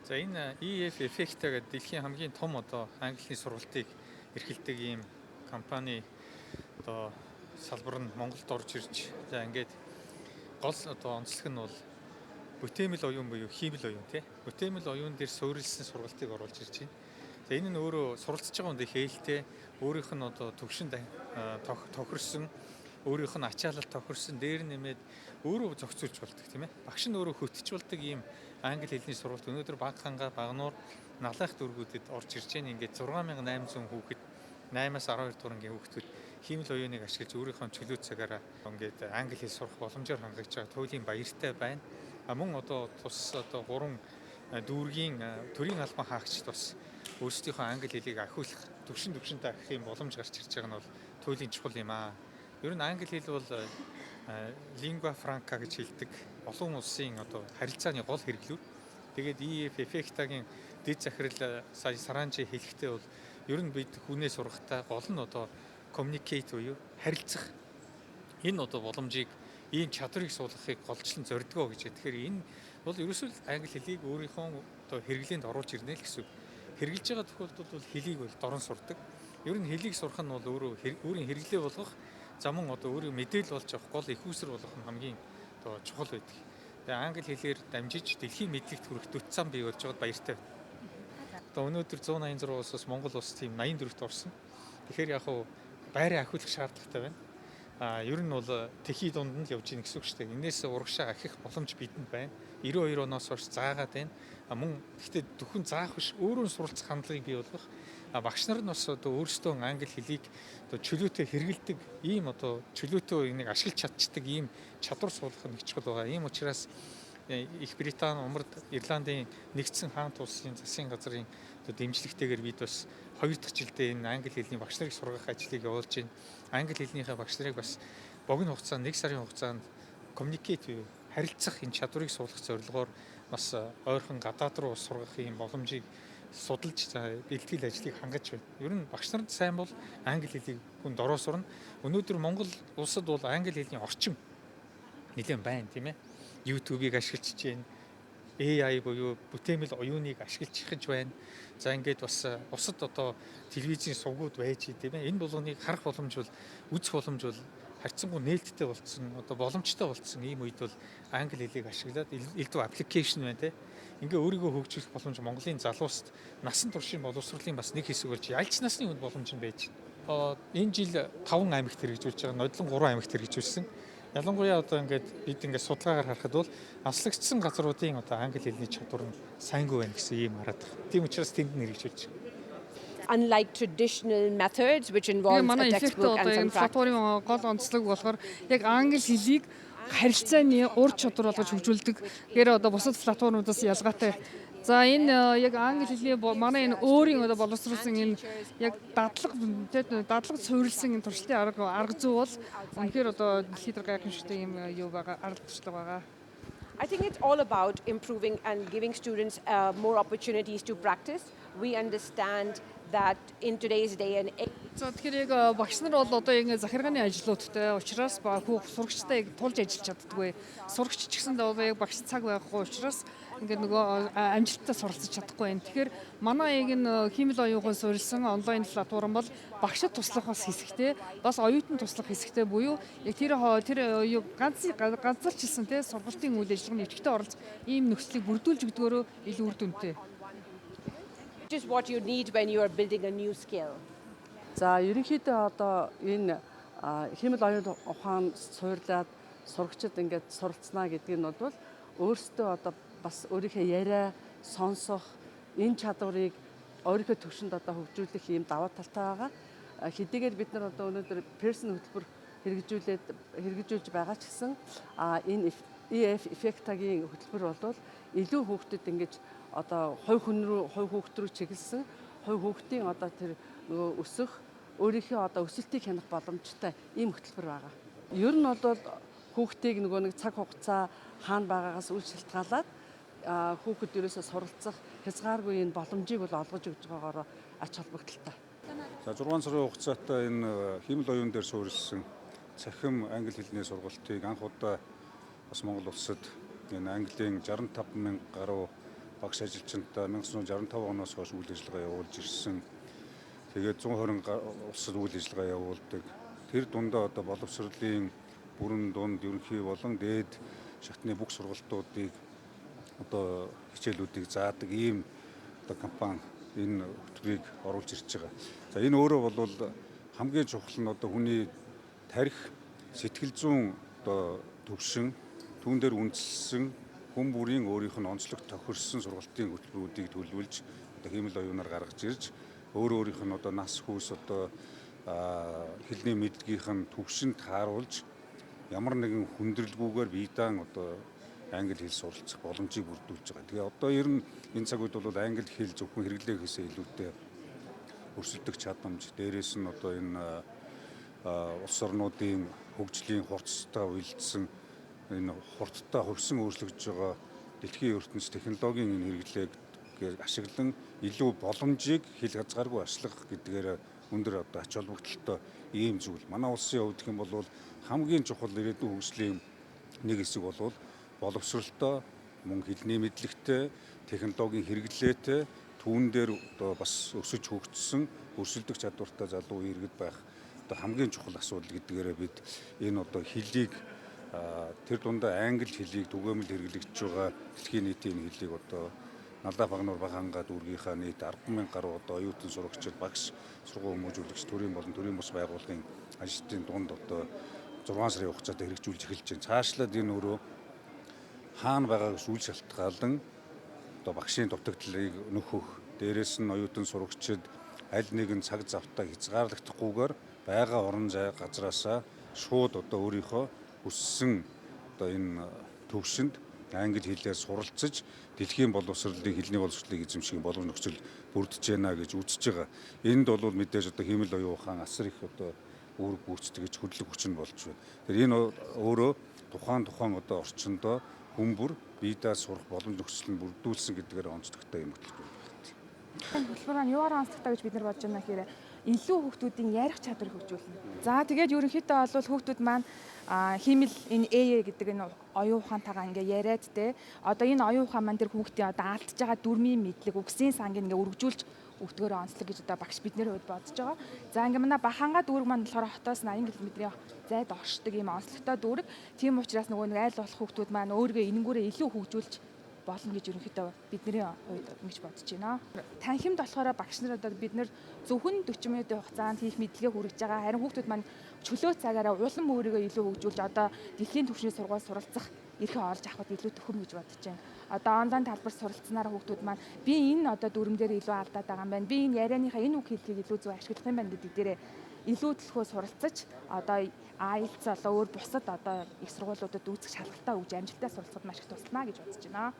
За энэ EF Effecta гэдэг дэлхийн хамгийн том одоо англи сургалтыг эрхэлдэг ийм компани одоо салбар нь Монголд орж ирж за ингээд гол одоо онцлог нь бол бүтээмэл оюун буюу хиймэл оюун тий. Бүтээмэл оюун дээр суурилсан сургалтыг оруулж ирж байна. За энэ нь өөрөө суралцж байгаа хүн их ээлтэй өөрийнх нь одоо төвшөнд тохирсон өөрийнх нь ачаалал тохирсон дээр нэмээд өөрөө зохицуулж болдог тийм ээ. Багш нь өөрөө хөтж болдог ийм англи хэлний сургалт өнөөдөр баг ханга багнуур налах дүүргүүдэд орж ирж байна. Ингээд 6800 хүүхэд 8-аас 12 дуурайгийн хүүхдүүд хиймэл оюуныг ашиглаж өөрийнхөө чөлөө цагаараа ингээд англи хэл сурах боломжоор хангаж байгаа туйлын баяртай байна. Мөн одоо тус одоо 3 дүүргийн төрийн албан хаагчид бас өөрсдийнхөө англи хэлийг ахиулах төвшөнтэй ахих юм боломж гарч ирж байгаа нь бол туйлын чухал юм аа. Ер нь англи хэл бол lingua franca гэж хэлдэг олон улсын одоо харилцааны гол хэрэглүү. Тэгээд EF Effecta-гийн дэд захирал сая Саранжи хэлэхдээ бол ер нь бид хүнээ сургахтаа гол нь одоо communicate буюу харилцах энэ одоо боломжийг ийм чадрыг суулгахыг голчлон зордгоо гэж. Тэгэхээр энэ бол ерөөсөө англи хэлийг өөрийнхөө одоо хэрэглээнд оруулж ирнэ л гэсэн. Хэрэгжилж байгаа тохиолдолд бол хэлийг бол дорн сурдаг. Ер нь хэлийг сурах нь бол өөрийн хэрэглээ болгох замун одоо өөрийн мэдээлэл болж авах гол их үүсэр болох нь хамгийн одоо чухал байдаг. Тэгээ англи хэлээр дамжиж дэлхийн мэдлэгт хүрэх дөт зам бий болж байгаад баяртай байна. Одоо өнөөдөр 186 улсаас Монгол улс тийм 84-т орсон. Тэгэхээр яг хуу байраа ахиулах шаардлагатай байна. Ер нь бол тэхий дунд нь л явж ийн гэсэн үг шүү дээ. Энээс урагшаа ахих боломж бидэнд байна. 92 оноос хойш заагаад байна. Мөн гэхдээ зөвхөн заах биш өөрөө суралцах хандлагыг бий болгох. Багш нар нь бас одоо өөрсдөө англи хэлийг одоо чөлөөтэй хэрэгэлдэг ийм одоо чөлөөтэй энийг ашиглаж чадчихдаг ийм чадвар суулгах нь их чухал байгаа. Ийм учраас Их Британи, Умард, Ирландын нэгдсэн хаант улсын засгийн газрын одоо дэмжлэгтэйгээр бид бас 2 дахь жилдээ энэ англи хэлний багш нарыг сургах ажлыг явуулж байна. Англи хэлнийхээ багш нарыг бас богино хугацаанд 1 сарын хугацаанд communicate буюу харилцах энэ чадварыг суулгах зорилгоор бас ойрхон гадаад руу сургах ийм боломжийг судалж бэлтгэл ажлыг хангаж байна. Ер нь багш нарт сайн бол англи хэлийг хүн дороо сурна. Өнөөдөр Монгол улсад бол англи хэлний орчин нэлээд байна тийм ээ. YouTube-ыг ашиглаж байна. AI буюу бүтээмэл оюуныг ашиглаж байна. За ингээд бас бусад одоо телевизийн сувгууд байж тийм ээ. Энэ болгоныг харах боломж бол үзэх боломж бол харьцангуй нээлттэй болцсон одоо боломжтой болцсон ийм үед бол англи хэлийг ашиглаад элдв аппликейшн байна те. Ингээ өөрийгөө хөгжүүлэх боломж Монголын залууст насан туршийн боловсролын бас нэг хэсэг болж ялч насны хүнд боломж нь байж. Энэ жил 5 аймагт хэрэгжүүлж байгаа, нодлон 3 аймагт хэрэгжүүлсэн. Ялангуяа одоо ингээд бид ингээд судалгаагаар харахад бол аслагдсан газруудын одоо англи хэлний чадвар нь сайнгүй байна гэсэн ийм хараад байна. Тийм учраас тэнд нь хэрэгжүүлж байгаа. Unlike traditional methods which involve a textbook and some платформын гол онцлог болохоор яг англи хэлийг харилцааны ур чадвар болгож хөгжүүлдэг. Тэгэхээр одоо бусад платформудаас ялгаатай. За энэ яг англи хэлний манай энэ өөрийн одоо боловсруулсан энэ яг дадлаг суурилсан энэ туршилтын арга зүй бол үнэхээр одоо дэлхийд гайхамшигтай юм юу байгаа арга туршлага байгаа. I think it's all about improving and giving students more opportunities to practice. We understand that in today's day and age. За тэгэхээр яг багш нар бол одоо ингэ захиргааны ажлуудтай учраас сурагчтай тулж ажиллаж чаддаггүй. Сурагч ч гэсэн одоо яг багш цаг байхгүй учраас ингээд нөгөө амжилттай суралцж чадахгүй байна. Тэгэхээр манай яг энэ хиймэл оюугаа суурилсан онлайн платформ бол багшд туслах бас хэсэгтэй, бас оюутан туслах хэсэгтэй буюу яг тэр ганцаарчилсан те сургалтын үйл ажиллагааны идэвхтэй оролцох ийм нөхцөлийг бүрдүүлж өгдөгөөрөө илүү үр дүнтэй. Which is what you need when you are building a new skill. За ерөнхийдөө одоо энэ хиймэл оюун ухаан суурлаад сурагчид ингээд суралцнаа гэдэг нь бол өөрсдөө одоо бас өөрийнхөө яриа сонсох энэ чадварыг өөрийнхөө төвшөнд одоо хөгжүүлэх ийм даваа талтай байгаа. Хэдийгээр бид нар одоо өнөөдөр Pearson хөтөлбөр хэрэгжүүлж байгаа ч гэсэн энэ EF Effecta-гийн хөтөлбөр бол илүү хүүхдэд ингэж одоо хувь хүүхд рүү чиглэсэн хувь хүүхдийн одоо тэр нөгөө өсөх өөрийнхөө одоо өсөлтийг хянах боломжтой ийм хөтөлбөр байгаа. Ер нь бол хүүхдийг нөгөө нэг цаг хугацаа хаана байгаагаас үл шалтгаалаад хүүхэд ерөөсөө суралцах хязгааргүй энэ боломжийг бол олгож өгж байгаагаар ач холбогдолтой. За 6 сарын хугацаатай энэ хиймэл оюун дээр суурилсан цахим англи хэлний сургалтыг анх удаа бас Монгол улсад энэ Английн 65,000 гаруй багш ажилчинтай 1965 оноос хойш үйл ажиллагаа явуулж ирсэн. Тэгээд 120 улсад үйл ажиллагаа явуулдаг. Тэр дундаа одоо боловсролын бүрэн дунд ерөнхий болон дээд шатны бүх сургалтуудыг одоо хичээлүүдийг заадаг ийм одоо компани энэ хөтөлбөрийг оруулж ирж байгаа. За энэ өөрөө бол хамгийн чухал нь одоо хүний тарих сэтгэл зүйн одоо төвшин түүн дээр үндэслэн хүн бүрийн өөрийнх нь онцлог тохирсон сургалтын хөтөлбөрүүдийг төлөвлөж одоо хиймэл оюунаар гаргаж ирж өөрийнх нь одоо нас хүүс одоо хэлний мэдлэгийнх нь төвшөнд тааруулж ямар нэгэн хүндрэлгүйгээр бие даан одоо англи хэл суралцах боломжийг бүрдүүлж байгаа. Тэгээ одоо ер нь энэ цаг үед бол англи хэл зөвхөн хэрэглээ гэхээсээ илүүтэй өрсөлдөх чадамж, дээрээс нь одоо энэ улс орнуудын хөгжлийн хурцтай уялдсан энэ хурдтай хувьсан өөрчлөгдөж байгаа дэлхийн ертөнц технологийн энэ хэрэглээг ашиглан илүү боломжийг хэл хязгааргүй ашиглах гэдгээр өндөр одоо ач холбогдолтой ийм зүйл. Манай улсын хувьд гэх юм бол хамгийн чухал ирээдүйн хөгжлийн нэг хэсэг бол боловсролтой, мөн хэлний мэдлэгтэй, технологийн хэрэглээтэй, түүн дээр одоо бас өсөж хөгжсөн, өрсөлдөх чадвартай залуу иргэд байх одоо хамгийн чухал асуудал гэдгээрээ бид энэ одоо хэлийг тэр дундаа англи хэлийг түгээмэл хэрэглэж байгаа дэлхийн нийтийн хэлийг одоо Налаа Багнуур Багангаа дүүргийнхаа нийт 10,000 гаруй одоо оюутан сурагчид, багш, сургууль хүмүүжүүлэгч, төрийн болон төрийн бус байгууллагын ажилтнуудын дунд одоо 6 сарын хугацаанд хэрэгжүүлж эхэлж байна. Цаашлаад энэ өөрөө хаана байгааг үл шалтгаалan одоо багшийн дутагдлыг нөхөх, дээрээс нь оюутан сурагчид аль нэгэн цаг завтаа хязгаарлагдахгүйгээр байгаа орон зай газраасаа шууд одоо өөрийнхөө хүссэн одоо энэ төвшөнд англи хэлээр суралцж дэлхийн боловсролын хэлний боловсролыг эзэмших боломж нөхцөл бүрдэж байна гэж үзэж байгаа. Энд бол мэдээж одоо хиймэл оюун ухаан асар их одоо үүрэг гүйцэтгэж хөдлөх хүч нь болж байна. Тэгэхээр энэ өөрөө тухайн одоо орчиндөө хүмүүр биедээ сурах боломж нөхцөл нь бүрдүүлсэн гэдгээр онцлогтой юм хөтөлбөр байна. Хөтөлбөр маань юугаар онцлогтой гэж бид нар бодож байна гэхээр илүү хүүхдүүдийн ярих чадварыг хөгжүүлнэ. За тэгээд ерөнхийдөө бол хүүхдүүд маань хиймэл энэ ээе гэдэг энэ оюун ухаантайгаа ингээ яриад те одоо энэ оюун ухаан маань тэр хүүхдийн одоо алдж байгаа дүрмийн мэдлэг үгсийн санг ингээ өргөжүүлж өгдгөөрөө онцлог гэж одоо багш бидний хувьд бодож байгаа. За ингээ манай Баханга дүүрэг маань болохоор хотоос 80 км-ийн зайд оршдог ийм онцлогтой дүүрэг. Тийм учраас нөгөө нэг айл болох хүүхдүүд маань өөрийгөө энэнгүүрээ илүү хөгжүүлж болно гэж ерөнхийдөө бидний хувьд ингэж бодож байна. Танхимд болохоор багш нар одоо бид нар зөвхөн 40 минутын хугацаанд хийх мэдлэгээ хүргэж байгаа. Харин хүүхдүүд маань чөлөө цагаараа улам өөрийгөө илүү хөгжүүлж одоо дэлхийн түвшний сургууль суралцах эрхээ олж авахд илүү төхөм гэж бодож байна. Одоо онлайн талбар суралцсанаар хүүхдүүд маань би энэ одоо дүрм дээр илүү алдаад байгаа юм байна. Би энэ ярианыхаа энэ үг хэллэгийг илүү зөв ашиглах юм байна гэдэг дээрээ илүү төлхөө суралцаж одоо IELTS болоо өөр бусад одоо их сургуулиудад үүсэх шалгалтаа өгж амжилттай суралцахад маш их туслана гэж бодож байна.